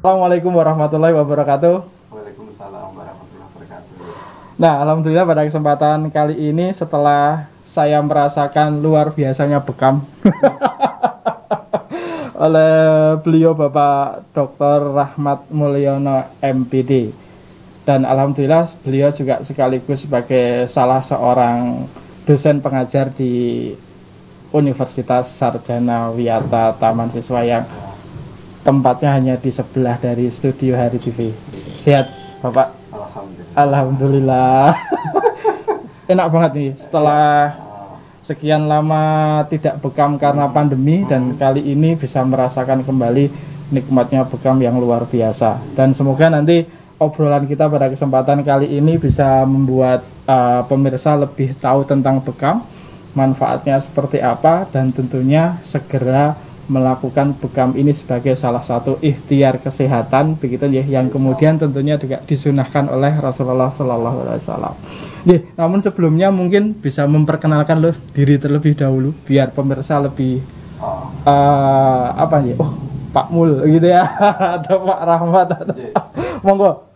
Assalamualaikum warahmatullahi wabarakatuh. Waalaikumsalam warahmatullahi wabarakatuh. Nah, alhamdulillah pada kesempatan kali ini setelah saya merasakan luar biasanya bekam oleh beliau Bapak Dr. Rahmat Mulyono MPD. Dan alhamdulillah beliau juga sekaligus sebagai salah seorang dosen pengajar di Universitas Sarjana Wiyata Taman Siswa yang tempatnya hanya di sebelah dari studio Hari TV. Sehat, Bapak? Alhamdulillah. Alhamdulillah. Enak banget nih setelah sekian lama tidak bekam karena pandemi dan kali ini bisa merasakan kembali nikmatnya bekam yang luar biasa. Dan semoga nanti obrolan kita pada kesempatan kali ini bisa membuat pemirsa lebih tahu tentang bekam, manfaatnya seperti apa, dan tentunya segera melakukan bekam ini sebagai salah satu ikhtiar kesehatan begitu ya, yang kemudian tentunya juga disunahkan oleh Rasulullah Sallallahu Alaihi Wasallam. Namun sebelumnya mungkin bisa memperkenalkan diri terlebih dahulu biar pemirsa lebih Pak Mul gitu ya atau Pak Rahmat atau monggo.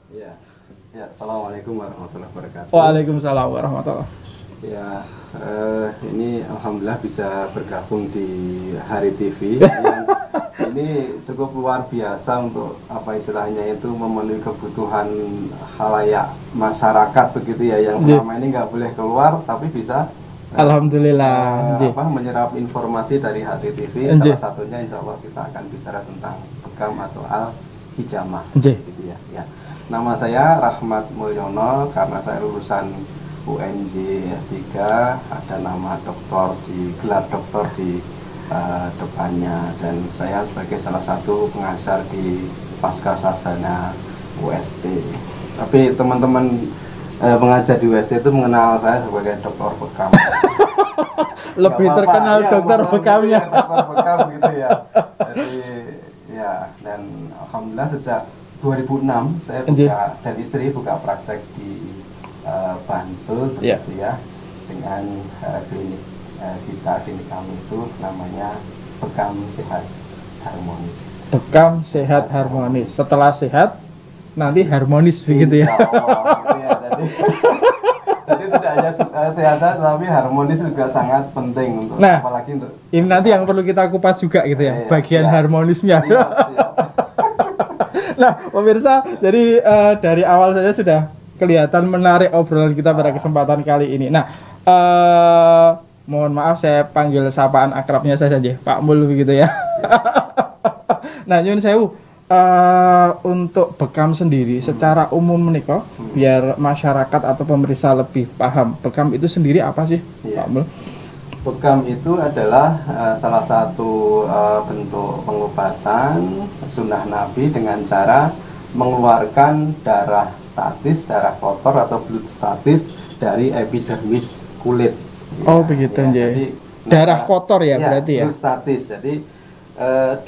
Ya, assalamualaikum warahmatullahi wabarakatuh. Waalaikumsalam warahmatullahi. Ya, ini alhamdulillah bisa bergabung di Hari TV. Ini cukup luar biasa untuk apa istilahnya itu memenuhi kebutuhan halayak masyarakat begitu ya, yang selama ini nggak boleh keluar tapi bisa alhamdulillah menyerap informasi dari Hari TV. Salah satunya insya Allah kita akan bicara tentang bekam atau al-hijamah gitu ya. Ya. Nama saya Rahmat Mulyono, karena saya lulusan UNJ S3, ada nama doktor di gelar doktor di depannya, dan saya sebagai salah satu pengajar di Pasca Sarjana UST. Tapi teman-teman pengajar di UST itu mengenal saya sebagai dokter bekam. Lebih terkenal ya, dokter bekamnya. Dokter bekam gitu ya. Jadi ya, dan alhamdulillah sejak 2006 saya buka dan istri buka praktek di Bantul begitu ya, dengan klinik klinik kami itu namanya Bekam Sehat Harmonis. Bekam Sehat Harmonis. Setelah sehat nanti harmonis begitu ya. Gitu ya. Jadi tidak hanya sehat saja tapi harmonis juga sangat penting untuk apalagi untuk ini nanti yang perlu kita kupas juga gitu ya, bagian harmonisnya. Nah, pemirsa, jadi dari awal saja sudah kelihatan menarik obrolan kita pada kesempatan kali ini. Nah, mohon maaf saya panggil sapaan akrabnya saja, Pak Mul begitu ya. Nah, nyun sewu, untuk bekam sendiri secara umum menika, biar masyarakat atau pemirsa lebih paham, bekam itu sendiri apa sih, Pak Mul? Bekam itu adalah salah satu bentuk pengobatan sunnah Nabi dengan cara mengeluarkan darah statis, darah kotor atau blood statis dari epidermis kulit. Oh ya, begitu ya. Jadi darah kotor ya berarti ya. Blood statis. Jadi 2,5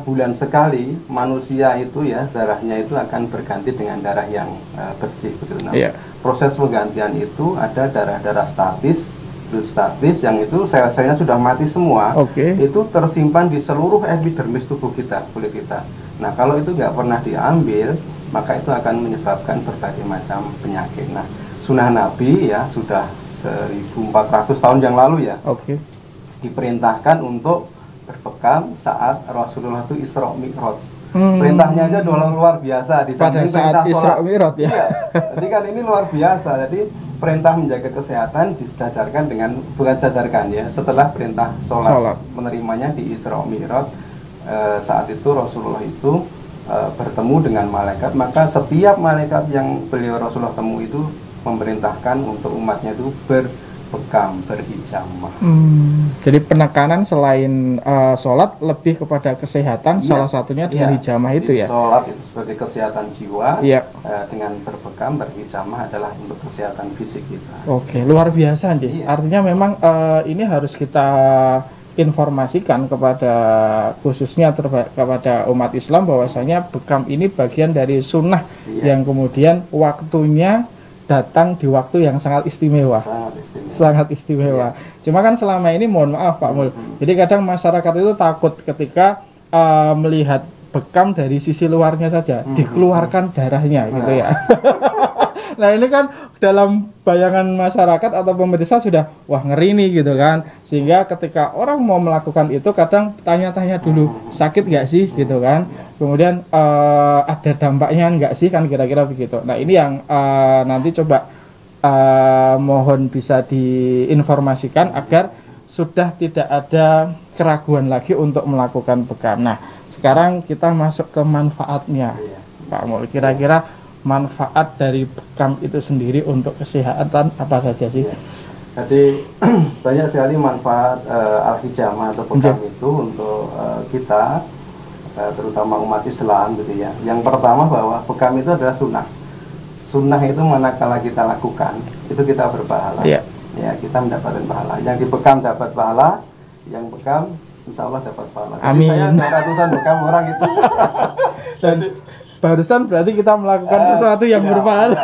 bulan sekali manusia itu ya darahnya itu akan berganti dengan darah yang bersih begitu. Nah, proses penggantian itu ada darah-darah statis, blood statis yang itu sel-selnya sudah mati semua, itu tersimpan di seluruh epidermis tubuh kita, kulit kita. Nah, kalau itu nggak pernah diambil, maka itu akan menyebabkan berbagai macam penyakit. Nah, sunnah Nabi ya sudah 1400 tahun yang lalu ya, diperintahkan untuk berbekam saat Rasulullah itu Isra Mi'raj. Perintahnya aja luar biasa di samping perintah Isra Mi'raj ya. Iya, jadi kan ini luar biasa. Jadi perintah menjaga kesehatan disejajarkan dengan, bukan sejajarkan ya, setelah perintah sholat. Menerimanya di Isra Mi'raj. Saat itu Rasulullah itu bertemu dengan malaikat, maka setiap malaikat yang beliau Rasulullah temu itu memerintahkan untuk umatnya itu berbekam, berhijamah. Jadi penekanan selain sholat lebih kepada kesehatan, salah satunya dengan hijamah itu ya. Sholat itu sebagai kesehatan jiwa, dengan berbekam, berhijamah adalah untuk kesehatan fisik kita. Oke, luar biasa Nji. Artinya memang ini harus kita informasikan kepada khususnya kepada umat Islam bahwasanya bekam ini bagian dari sunnah yang kemudian waktunya datang di waktu yang sangat istimewa. Sangat istimewa. Cuma kan selama ini mohon maaf Pak Mul. Jadi kadang masyarakat itu takut ketika melihat bekam dari sisi luarnya saja, dikeluarkan darahnya gitu ya. Nah ini kan dalam bayangan masyarakat atau pemirsa sudah wah ngeri nih gitu kan, sehingga ketika orang mau melakukan itu kadang tanya-tanya dulu sakit nggak sih gitu kan, kemudian ada dampaknya nggak sih kan, kira-kira begitu. Nah ini yang nanti coba mohon bisa diinformasikan agar sudah tidak ada keraguan lagi untuk melakukan bekam. Nah sekarang kita masuk ke manfaatnya Pak Mul, kira-kira manfaat dari bekam itu sendiri untuk kesehatan apa saja sih? Jadi banyak sekali manfaat al-hijamah atau bekam itu untuk kita, terutama umat Islam gitu ya. Yang pertama bahwa bekam itu adalah sunnah. Sunnah itu manakala kita lakukan itu kita berpahala. Ya kita mendapatkan pahala. Yang dibekam dapat pahala, yang bekam insya Allah dapat pahala. Jadi saya ada ratusan bekam orang itu. Jadi barusan berarti kita melakukan sesuatu yang berpahala.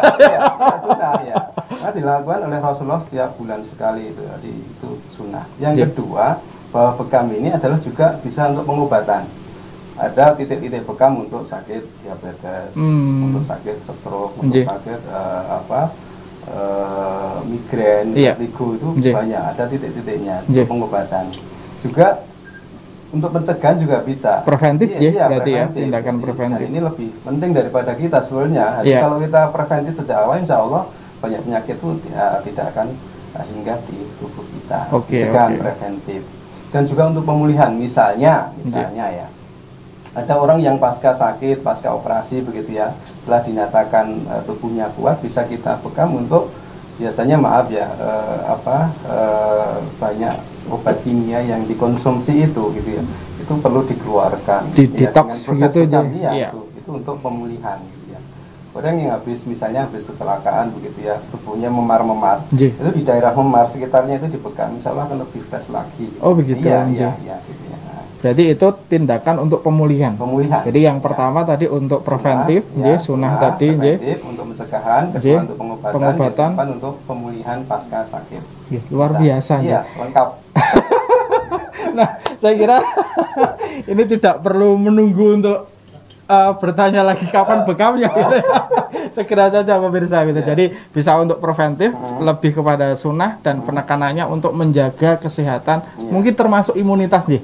Sunnah ya. Nah, dilakukan oleh Rasulullah tiap bulan sekali itu. Jadi itu sunnah. Yang kedua, bahwa bekam ini adalah juga bisa untuk pengobatan. Ada titik-titik bekam untuk sakit diabetes, untuk sakit stroke, untuk sakit migrain, vertigo itu banyak. Ada titik-titiknya untuk pengobatan. Juga untuk pencegahan juga bisa. Preventif berarti preventif. Tindakan preventif. Ini lebih penting daripada kita sebenarnya. Jadi kalau kita preventif sejak awal, insya Allah banyak penyakit itu tidak akan hinggap di tubuh kita. Pencegahan preventif. Dan juga untuk pemulihan, misalnya ya, ada orang yang pasca sakit, pasca operasi begitu ya, setelah dinyatakan tubuhnya kuat, bisa kita bekam untuk biasanya banyak obat kimia yang dikonsumsi itu gitu ya, itu perlu dikeluarkan di detox gitu itu untuk pemulihan gitu ya. Orang yang habis kecelakaan begitu ya, tubuhnya memar-memar, itu di daerah memar sekitarnya itu dibekam, insya Allah akan lebih fresh lagi. Oh begitu. Iya gitu ya. Berarti itu tindakan untuk pemulihan. Jadi yang pertama tadi untuk preventif, sunnah tadi, untuk pencegahan, kedua untuk pengobatan, untuk pemulihan pasca sakit. Luar biasa. Iya, lengkap. Nah, saya kira ini tidak perlu menunggu untuk bertanya lagi kapan bekamnya gitu. Segera saja pemirsa gitu. Jadi bisa untuk preventif, lebih kepada sunnah dan penekanannya untuk menjaga kesehatan, mungkin termasuk imunitas nih.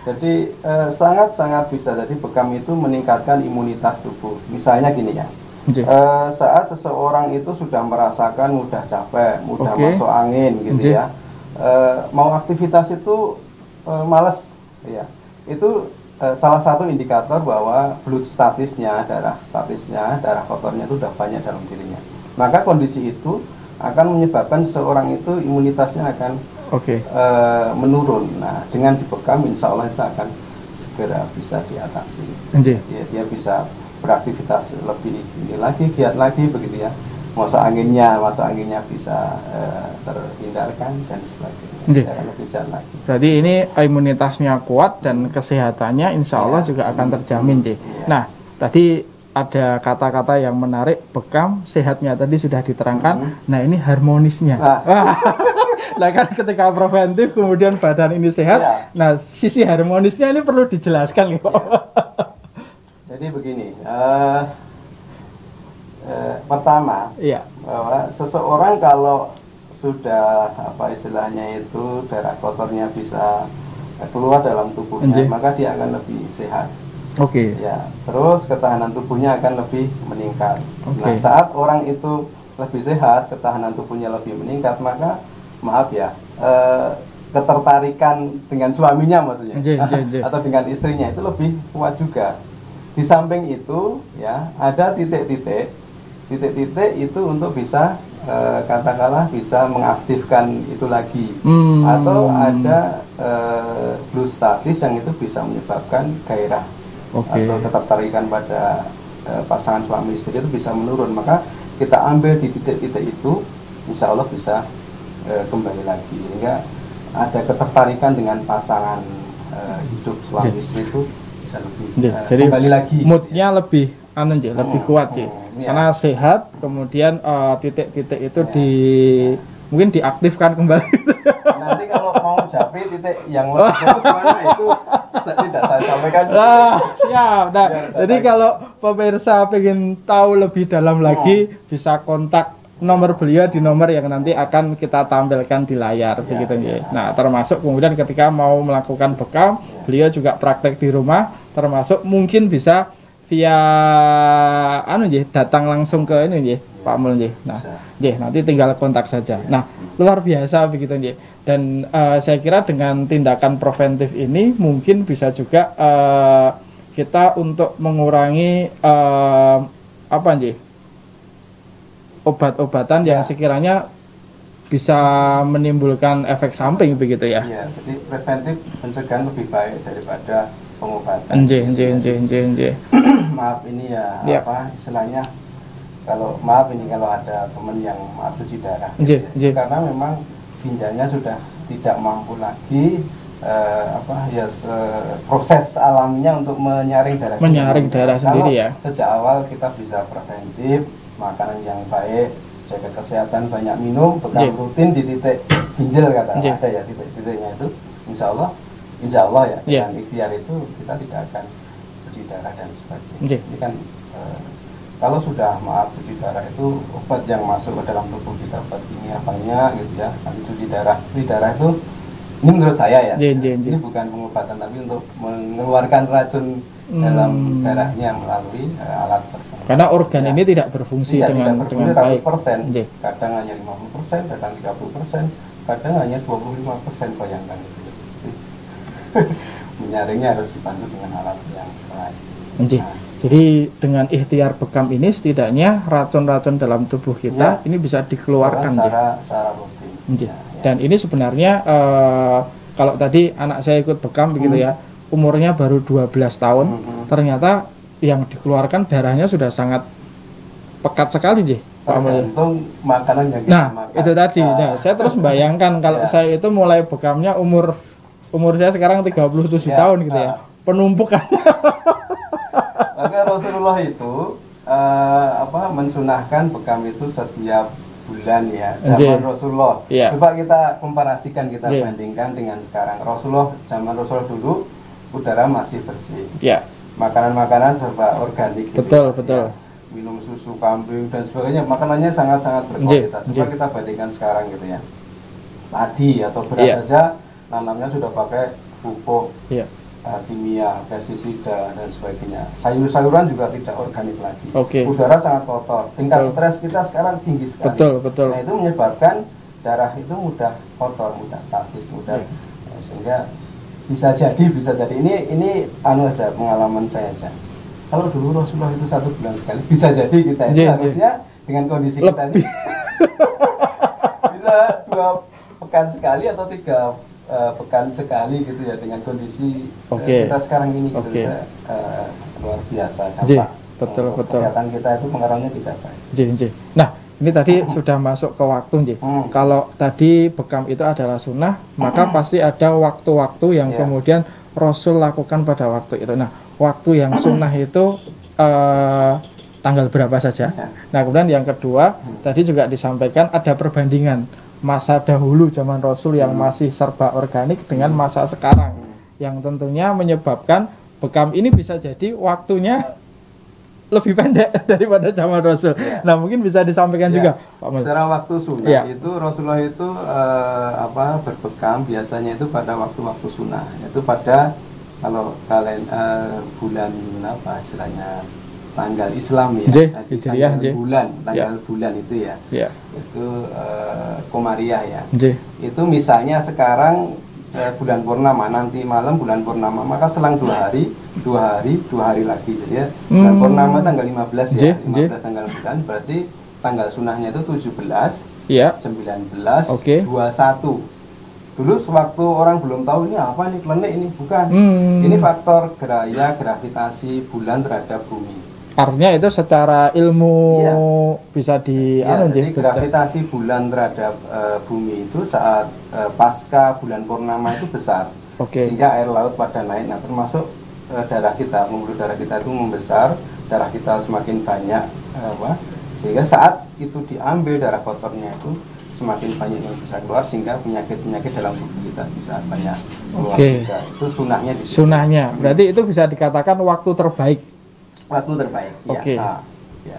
Jadi sangat-sangat bisa. Jadi bekam itu meningkatkan imunitas tubuh. Misalnya gini ya, saat seseorang itu sudah merasakan mudah capek, mudah masuk angin gitu ya, mau aktivitas itu malas ya, itu salah satu indikator bahwa blood statusnya, darah kotornya itu sudah banyak dalam dirinya. Maka kondisi itu akan menyebabkan seorang itu imunitasnya akan menurun. Nah, dengan dibekam insya Allah itu akan segera bisa diatasi. Dia bisa beraktivitas lebih giat lagi begitu ya. Masuk anginnya bisa terhindarkan dan sebagainya. Lebih sehat lagi. Berarti ini imunitasnya kuat dan kesehatannya insya Allah juga akan terjamin, Nah, tadi ada kata-kata yang menarik, bekam sehatnya tadi sudah diterangkan. Nah, ini harmonisnya. Nah kan ketika preventif kemudian badan ini sehat, nah sisi harmonisnya ini perlu dijelaskan nih Pak. Jadi begini, pertama bahwa seseorang kalau sudah istilahnya itu darah kotornya bisa keluar dalam tubuhnya, maka dia akan lebih sehat. Ya, terus ketahanan tubuhnya akan lebih meningkat. Nah, saat orang itu lebih sehat, ketahanan tubuhnya lebih meningkat, maka ketertarikan dengan suaminya maksudnya atau dengan istrinya itu lebih kuat juga. Di samping itu ya ada titik-titik itu untuk bisa katakanlah bisa mengaktifkan itu lagi, atau ada blood status yang itu bisa menyebabkan gairah atau ketertarikan pada pasangan suami istri itu bisa menurun. Maka kita ambil di titik-titik itu, insya Allah bisa kembali lagi, sehingga ada ketertarikan dengan pasangan hidup suami istri itu bisa lebih jadi kembali lagi. Moodnya lebih lebih kuat karena sehat, kemudian titik-titik itu mungkin diaktifkan kembali. nanti kalau mau japri titik yang lebih fokus mana itu tidak saya sampaikan. Siap. Nah, jadi kalau pemirsa pengen tahu lebih dalam lagi bisa kontak nomor beliau di nomor yang nanti akan kita tampilkan di layar begitu ya. Nah, termasuk kemudian ketika mau melakukan bekam, beliau juga praktek di rumah, termasuk mungkin bisa via datang langsung ke ini Pak Mul Nah, nanti tinggal kontak saja. Nah, luar biasa begitu Dan saya kira dengan tindakan preventif ini mungkin bisa juga kita untuk mengurangi obat-obatan yang sekiranya bisa menimbulkan efek samping begitu ya. Iya, jadi preventif pencegahan lebih baik daripada pengobatan. Maaf ini ya, istilahnya kalau ada teman yang maaf cuci darah. Karena memang ginjalnya sudah tidak mampu lagi proses alaminya untuk menyaring darah. Sendiri ya. Sejak awal kita bisa preventif, makanan yang baik, jaga kesehatan, banyak minum, bekam rutin di titik ginjal ada ya titik-titiknya itu, insya Allah ya dengan ikhtiar itu kita tidak akan cuci darah dan sebagainya. Ini kan kalau sudah cuci darah itu obat yang masuk ke dalam tubuh kita, obat kimia banyak gitu ya. Nanti cuci darah itu ini menurut saya ya, ini bukan pengobatan tapi untuk mengeluarkan racun dalam darahnya melalui alat tertentu. Karena organ ini tidak berfungsi dengan baik. Kadang hanya 50%, kadang 30%, kadang hanya 25%, bayangkan itu. Menyaringnya harus dibantu dengan alat yang lain. Jadi dengan ikhtiar bekam ini setidaknya racun-racun dalam tubuh kita ini bisa dikeluarkan secara rutin. Dan ini sebenarnya kalau tadi anak saya ikut bekam begitu ya, umurnya baru 12 tahun, ternyata yang dikeluarkan darahnya sudah sangat pekat sekali tergantung makanan yang kita makan. Itu tadi. Nah, saya terus membayangkan kalau saya itu mulai bekamnya umur saya sekarang 37 tahun gitu ya. Penumpukan. Maka Rasulullah itu mensunahkan bekam itu setiap bulan ya. Zaman Rasulullah. Coba kita komparasikan, kita bandingkan dengan sekarang. Zaman Rasulullah dulu udara masih bersih. Makanan-makanan serba organik. Betul. Minum susu kambing dan sebagainya, makanannya sangat-sangat berkualitas. Coba kita bandingkan sekarang gitu ya. Padi atau beras saja nanamnya sudah pakai pupuk kimia, pestisida dan sebagainya. Sayur-sayuran juga tidak organik lagi. Udara sangat kotor. Tingkat stres kita sekarang tinggi sekali. Betul. Nah, itu menyebabkan darah itu mudah kotor, mudah statis, sehingga bisa jadi ini aja pengalaman saya aja. Kalau dulu Rasulullah itu 1 bulan sekali, bisa jadi kita itu harusnya dengan kondisi kita ini bisa 2 pekan sekali atau 3 pekan sekali gitu ya, dengan kondisi kita sekarang ini gitu ya, luar biasa dampak. Betul. Kesehatan kita itu pengaruhnya tidak baik. Nah, ini tadi sudah masuk ke waktu Kalau tadi bekam itu adalah sunnah, maka pasti ada waktu-waktu yang kemudian Rasul lakukan pada waktu itu. Nah, waktu yang sunnah itu tanggal berapa saja. Nah, kemudian yang kedua tadi juga disampaikan ada perbandingan masa dahulu zaman Rasul yang masih serba organik dengan masa sekarang, yang tentunya menyebabkan bekam ini bisa jadi waktunya lebih pendek daripada zaman Rasul. Nah, mungkin bisa disampaikan juga Pak Mul. Secara waktu sunnah itu Rasulullah itu berbekam biasanya itu pada waktu-waktu sunnah, yaitu pada kalau kalian bulan istilahnya tanggal Islam ya, tanggal bulan itu ya, itu Komariah ya. Itu misalnya sekarang bulan purnama, nanti malam bulan purnama, maka selang 2 hari lagi gitu ya. Bulan purnama tanggal 15 ya, 15 tanggal bulan, berarti tanggal sunahnya itu 17, 19, 21. Dulu sewaktu orang belum tahu ini apa nih planet ini, bukan. Ini faktor gravitasi bulan terhadap bumi. Artinya itu secara ilmu bisa jadi gravitasi bulan terhadap bumi itu saat pasca bulan purnama itu besar. Sehingga air laut pada naik. Nah, termasuk darah kita, pembuluh darah kita itu membesar, darah kita semakin banyak sehingga saat itu diambil darah kotornya itu semakin banyak yang bisa keluar sehingga penyakit-penyakit dalam tubuh kita bisa banyak keluar juga. Itu sunahnya di situ. Sunahnya, berarti itu bisa dikatakan waktu terbaik. Waktu terbaik, Oke. ya. Ya.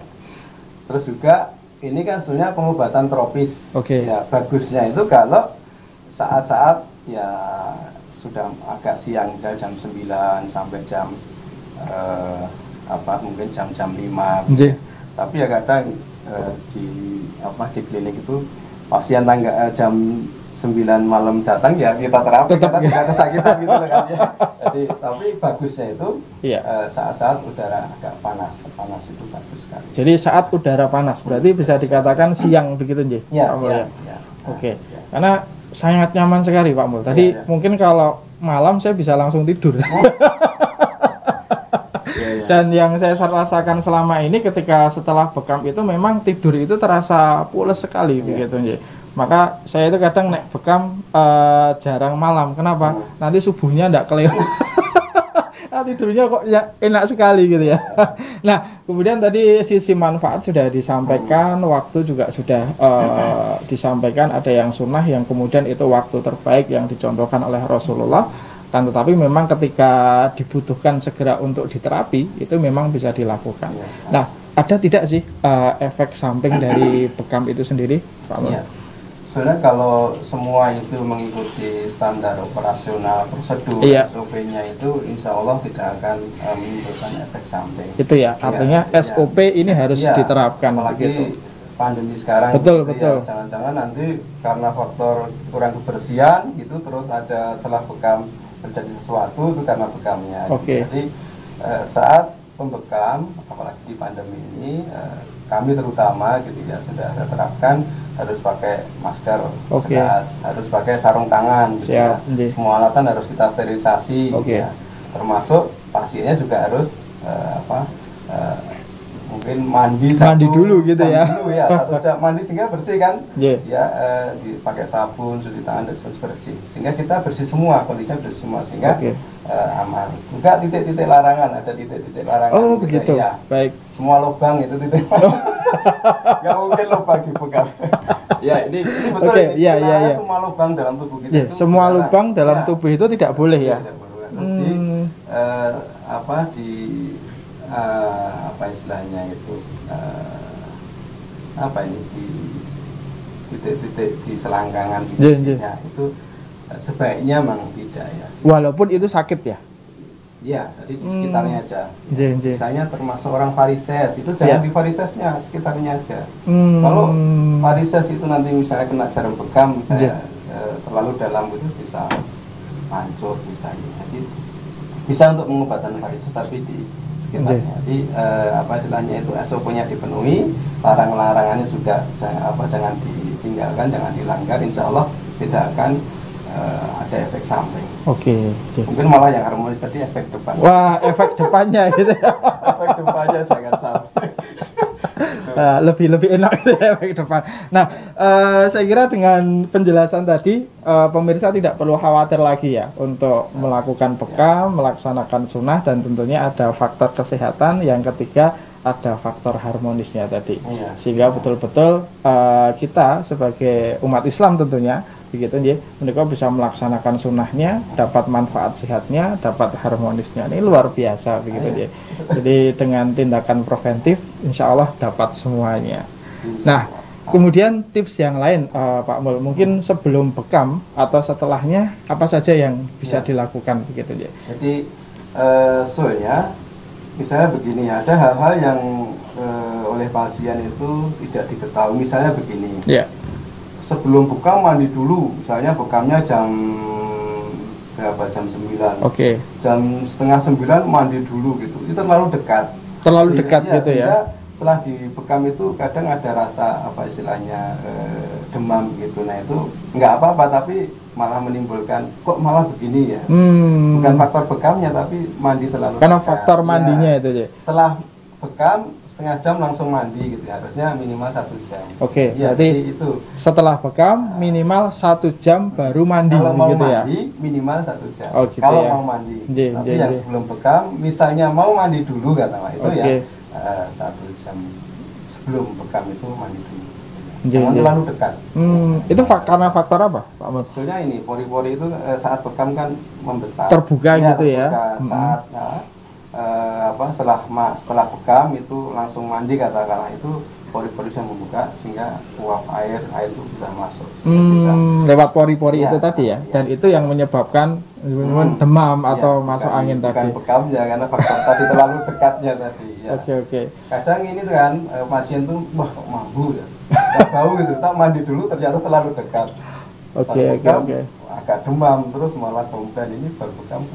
Terus juga ini kan sebenarnya pengobatan tropis. Oke. Ya, bagusnya itu kalau saat-saat ya sudah agak siang, misalnya jam 9 sampai jam mungkin jam-jam 5. Tapi ya kadang di klinik itu pasien jam 9 malam datang ya kita terapi karena sudah kesakitan gitu loh kan ya. Jadi tapi bagusnya itu saat-saat udara agak panas itu bagus sekali. Jadi saat udara panas berarti bisa dikatakan siang begitu nggih. Ya, siang. Ya. Oke. Karena sangat nyaman sekali Pak Mul. Tadi mungkin kalau malam saya bisa langsung tidur. Dan yang saya rasakan selama ini ketika setelah bekam itu memang tidur itu terasa pules sekali begitu nggih. Maka saya itu kadang naik bekam jarang malam. Kenapa? Nanti subuhnya enggak kelewat. Tidurnya kok ya enak sekali gitu ya. Nah, kemudian tadi sisi manfaat sudah disampaikan, waktu juga sudah disampaikan, ada yang sunnah yang kemudian itu waktu terbaik yang dicontohkan oleh Rasulullah. Kan tetapi memang ketika dibutuhkan segera untuk diterapi itu memang bisa dilakukan. Nah, ada tidak sih efek samping dari bekam itu sendiri, Pak Mul? Sebenarnya kalau semua itu mengikuti standar operasional prosedur SOP-nya itu insya Allah tidak akan menimbulkan efek samping. Itu ya, artinya SOP ini harus diterapkan. Apalagi pandemi sekarang. Betul. Jangan-jangan nanti karena faktor kurang kebersihan gitu terus ada setelah bekam terjadi sesuatu itu karena bekamnya. Jadi saat pembekam apalagi di pandemi ini kami terutama gitu ya sudah terapkan harus pakai masker gas, harus pakai sarung tangan gitu ya. Semua alatan harus kita sterilisasi gitu ya. Termasuk pasiennya juga harus mungkin mandi dulu gitu ya. Satu jam mandi sehingga bersih kan. Dipakai sabun, cuci tangan dan bersih. Sehingga kita bersih semua, kondisinya bersih semua sehingga aman. Juga titik-titik larangan, ada titik-titik larangan. Oh, begitu. Ya. Baik. Semua lubang itu titik. Gak mungkin lubang dibekam. Ini betul. Semua lubang dalam tubuh kita. Semua lubang dalam tubuh itu tidak boleh ya. Tidak boleh. Istilahnya itu di titik-titik di selangkangan itu sebaiknya memang tidak ya. Walaupun itu sakit ya. Jadi di sekitarnya aja. Misalnya termasuk orang varises itu jangan di varisesnya, sekitarnya aja. Kalau varises itu nanti misalnya kena jarum bekam misalnya terlalu dalam itu bisa hancur misalnya. Jadi bisa untuk pengobatan varises tapi di sekitarnya. Jadi istilahnya itu SOP-nya dipenuhi, larangannya juga jangan ditinggalkan, jangan dilanggar. Insya Allah tidak akan ada efek samping. Mungkin malah yang harmonis tadi efek depan. Wah, efek depannya gitu ya. Efek depannya jangan sampai. Lebih enak efek depan. Nah, saya kira dengan penjelasan tadi pemirsa tidak perlu khawatir lagi ya untuk melakukan bekam, melaksanakan sunnah, dan tentunya ada faktor kesehatan. Yang ketiga ada faktor harmonisnya tadi. Sehingga betul-betul kita sebagai umat Islam tentunya begitu ya, mereka bisa melaksanakan sunnahnya, dapat manfaat sehatnya, dapat harmonisnya. Ini luar biasa begitu ya. Jadi dengan tindakan preventif insya Allah dapat semuanya. Nah, kemudian tips yang lain Pak Mul, mungkin sebelum bekam atau setelahnya apa saja yang bisa dilakukan begitu ya. Jadi soalnya misalnya begini, ada hal-hal yang oleh pasien itu tidak diketahui. Misalnya begini, sebelum bekam mandi dulu, misalnya bekamnya jam berapa, jam 9, jam setengah 9 mandi dulu gitu, itu terlalu dekat gitu ya. Setelah dibekam itu kadang ada rasa istilahnya demam gitu. Nah itu nggak apa-apa, tapi malah menimbulkan kok malah begini ya. Bukan faktor bekamnya tapi mandi terlalu karena dekat. Faktor mandinya itu ya. Setelah bekam setengah jam langsung mandi gitu, harusnya minimal 1 jam. Berarti itu setelah bekam minimal 1 jam baru mandi. Kalau mau gitu mandi ya? minimal 1 jam. Kalau mau mandi. Tapi yang sebelum bekam, misalnya mau mandi dulu kata itu 1 jam sebelum bekam itu mandi dulu. jangan terlalu dekat. Itu karena faktor apa, Pak Mul? Sebetulnya ini pori-pori itu saat bekam kan membesar, terbuka ya, gitu ya. Saat setelah bekam itu langsung mandi katakanlah, itu pori-pori yang membuka sehingga uap air itu bisa masuk, bisa lewat pori-pori itu tadi ya, iya. Dan itu yang menyebabkan demam atau masuk angin tadi. Bukan bekamnya, karena faktor tadi terlalu dekatnya tadi. Ya. Oke. Kadang ini kan pasien tuh wah kok mambu ya, tak bau gitu, tak mandi dulu ternyata terlalu dekat. Oke. Agak demam terus malah komplain ini baru bekam.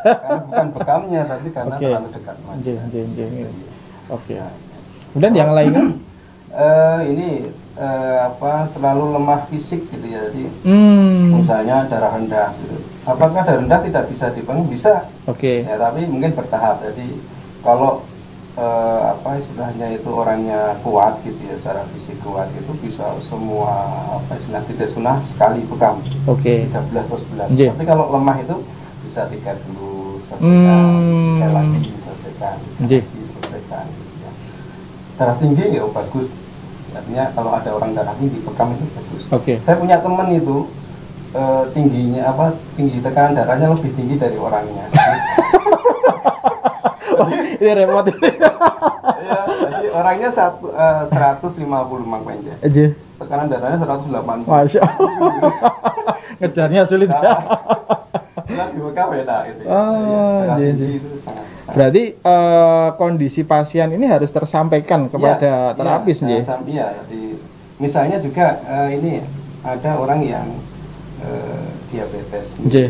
Karena bukan bekamnya tapi karena terlalu dekat. Oke. Kemudian yang lainnya? Ini terlalu lemah fisik gitu ya, jadi misalnya darah rendah gitu. Apakah darah rendah tidak bisa dibangun? Bisa. Oke. Ya, tapi mungkin bertahap. Jadi kalau istilahnya itu orangnya kuat gitu ya, secara fisik kuat, itu bisa semua titik sunah sekali bekam. Oke. 13 atau 11. Tapi kalau lemah itu bisa 3 dulu selesaikan, sekali lagi selesaikan, selesaikan. Gitu ya. Darah tinggi ya bagus. Artinya kalau ada orang darah tinggi bekam itu bagus. Saya punya teman itu tinggi tekanan darahnya lebih tinggi dari orangnya. Ini repot ini. Ya, jadi orangnya 150 makanya. Tekanan darahnya 180. Masya Allah. Ngejarnya sulit ya. Di bekam beda gitu. Itu sangat. Berarti kondisi pasien ini harus tersampaikan kepada terapis nih. Iya, jadi misalnya juga ini ada orang yang diabetes ya,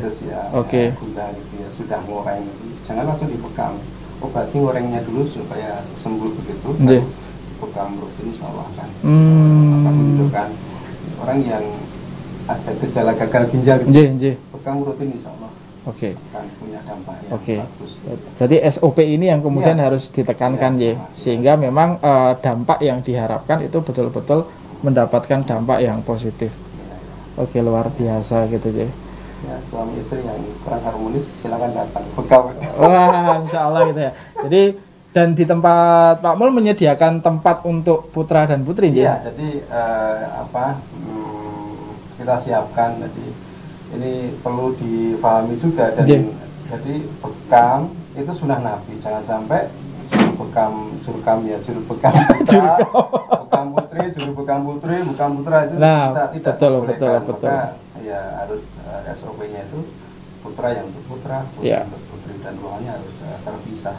gula gitu ya, sudah ngoreng gitu. Jangan langsung dibekam. Obati ngorengnya dulu supaya sembuh begitu. Lalu bekam rutin insya Allah akan menunjukkan orang yang ada gejala gagal ginjal gitu. Bekam rutin insya Allah akan punya dampak yang bagus. Berarti SOP ini yang kemudian harus ditekankan sehingga memang dampak yang diharapkan itu betul-betul mendapatkan dampak yang positif. Luar biasa gitu ya. Ya, suami istri yang kurang harmonis silakan datang bekam. Wah, insya Allah gitu ya. Jadi dan di tempat Pak Mul menyediakan tempat untuk putra dan putri. Iya, jadi kita siapkan. Jadi ini perlu dipahami juga, dan jadi bekam itu sunah Nabi. Jangan sampai juru bekam putra, bekam putri, juru bekam putri, bekam putra itu kita tidak bolehkan. Maka ya harus SOP-nya itu putra yang untuk putra, putri untuk putri, dan ruangannya harus terpisah.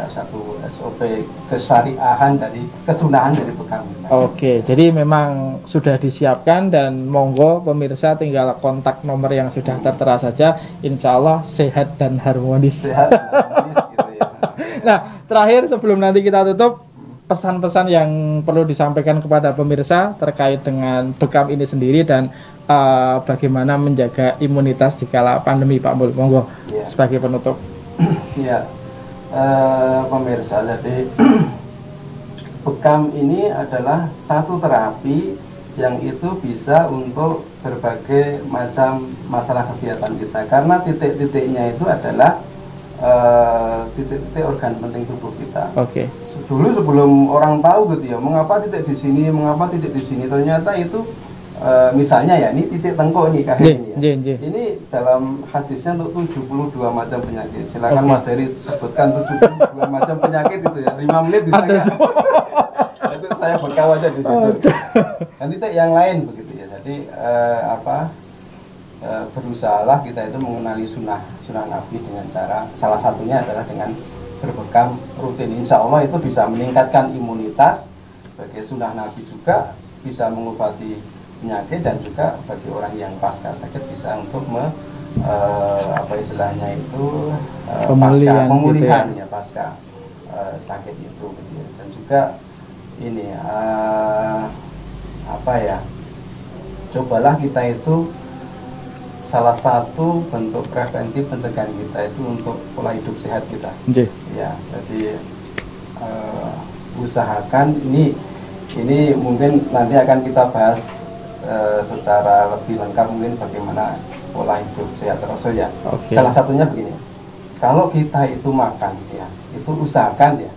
Satu SOP kesyariahan dari kesunahan dari bekam. Jadi memang sudah disiapkan, dan monggo pemirsa tinggal kontak nomor yang sudah tertera saja. Insya Allah sehat dan harmonis. Sehat dan harmonis gitu ya. Nah, terakhir sebelum nanti kita tutup, pesan-pesan yang perlu disampaikan kepada pemirsa terkait dengan bekam ini sendiri dan bagaimana menjaga imunitas di kala pandemi, Pak Mul, monggo sebagai penutup. Ya, pemirsa, jadi bekam ini adalah satu terapi yang itu bisa untuk berbagai macam masalah kesehatan kita, karena titik-titiknya itu adalah titik-titik organ penting tubuh kita. Dulu sebelum orang tahu gitu ya, mengapa titik di sini, mengapa titik di sini, ternyata itu misalnya ya, ini titik tengkuk nih ini dalam hadisnya untuk 72 macam penyakit. Silakan Mas Heri sebutkan 72 macam penyakit itu ya, 5 menit bisa ya. Itu saya bekam aja di situ. Dan titik yang lain begitu ya. Jadi berusahalah kita itu mengenali sunnah Nabi dengan cara, salah satunya adalah dengan berbekam rutin. Insya Allah itu bisa meningkatkan imunitas, sebagai sunnah Nabi juga bisa mengobati penyakit, dan juga bagi orang yang pasca sakit bisa untuk istilahnya itu pemulihan gitu ya, pasca sakit itu gitu ya. Dan juga ini cobalah kita itu, salah satu bentuk preventif pencegahan kita itu untuk pola hidup sehat kita. Ya, jadi usahakan ini mungkin nanti akan kita bahas secara lebih lengkap, mungkin bagaimana pola hidup sehat Rasul ya. Salah satunya begini, kalau kita itu makan ya, itu usahakan ya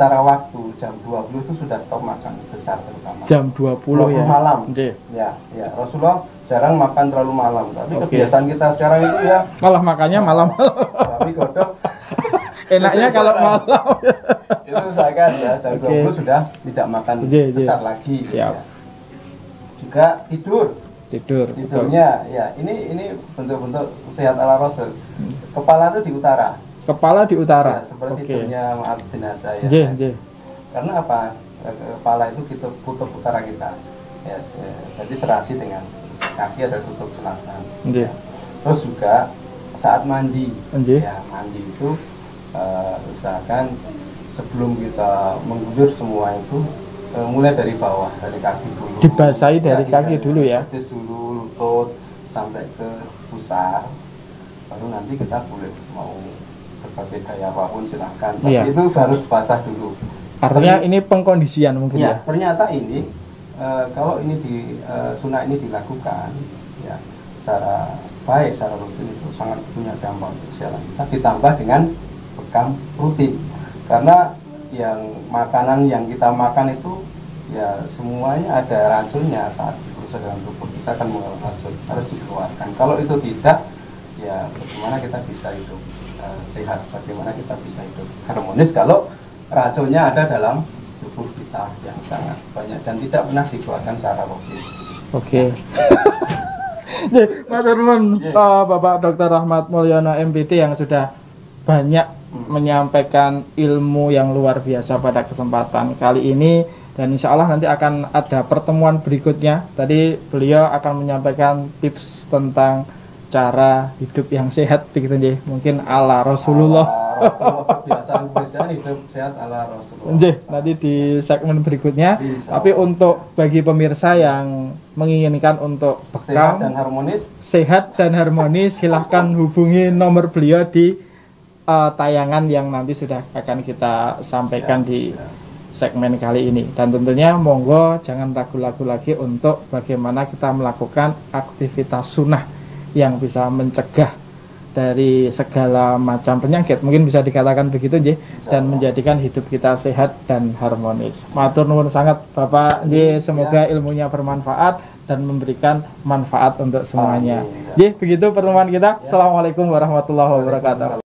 secara waktu jam 20 itu sudah stop makan besar terutama. Jam 20 ya. Malam. Okay. Ya, Rasulullah jarang makan terlalu malam, tapi kebiasaan kita sekarang itu ya malah makannya malam. Tapi godok enaknya kalau malam. Itu misalkan ya jam 20 sudah tidak makan besar lagi. Siap. Ya. Juga tidurnya ya ini bentuk-bentuk sehat ala Rasul. Kepala itu di utara. Ya, seperti tidurnya maaf jenazah ya. Karena apa? Kepala itu kita kutub utara kita. Ya, jadi serasi dengan kaki ada kutub selatan. Ya. Terus juga saat mandi. Ya, mandi itu usahakan sebelum kita mengguyur semua itu mulai dari bawah, dari kaki dulu. Dibasahi dari kaki dulu ya. Betis dulu, lutut sampai ke pusar. Baru nanti kita boleh mau berbagai gaya apapun silahkan. Tapi itu harus basah dulu. Artinya ini pengkondisian mungkin ya. Ternyata ini kalau ini di sunnah ini dilakukan ya secara baik, secara rutin itu sangat punya dampak untuk kesehatan kita. Ditambah dengan bekam rutin. Karena yang makanan yang kita makan itu ya semuanya ada racunnya. Saat diproses dalam tubuh kita akan mengeluarkan racun, harus dikeluarkan. Kalau itu tidak, ya bagaimana kita bisa hidup sehat, bagaimana kita bisa hidup harmonis kalau racunnya ada dalam tubuh kita yang sangat banyak dan tidak pernah dikeluarkan secara rutin. Matur nuwun Bapak Dr. Rahmat Mulyono MPD yang sudah banyak menyampaikan ilmu yang luar biasa pada kesempatan kali ini, dan insya Allah nanti akan ada pertemuan berikutnya. Tadi beliau akan menyampaikan tips tentang cara hidup yang sehat begitu nggih, mungkin ala Rasulullah. Kebiasaan hidup sehat ala Rasulullah. Nanti di segmen berikutnya. Tapi untuk bagi pemirsa yang menginginkan untuk bekam sehat dan harmonis, silahkan hubungi nomor beliau di tayangan yang nanti sudah akan kita sampaikan di segmen kali ini. Dan tentunya monggo jangan ragu-ragu lagi untuk bagaimana kita melakukan aktivitas sunnah yang bisa mencegah dari segala macam penyakit, mungkin bisa dikatakan begitu nggih, dan menjadikan hidup kita sehat dan harmonis. Matur nuwun sangat Bapak nggih, semoga ilmunya bermanfaat dan memberikan manfaat untuk semuanya. Nggih, begitu pertemuan kita. Assalamualaikum warahmatullahi wabarakatuh.